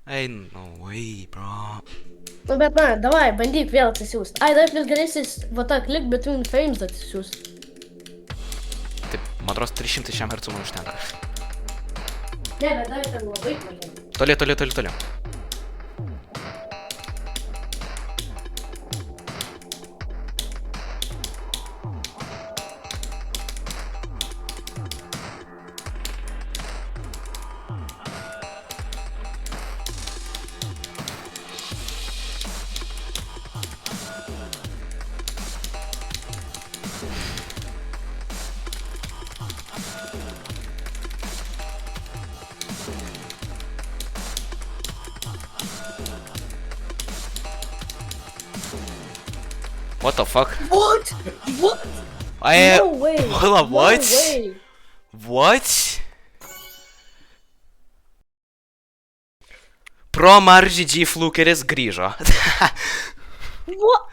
Ей, no way, bro. Nu, bet nē, davai, bandyk vėl atsisiųst. Ai, dar plius galėsis, va tā, klik between frames atsisiųst. Taip, man atrodo, 300 šiam hercų man užtenka. Ne, bet dar ten labai mažai. Toli. What the fuck? What? What? I... No way. Hold on, what? No way. What? Pro MarGG flukeris grįžo. What?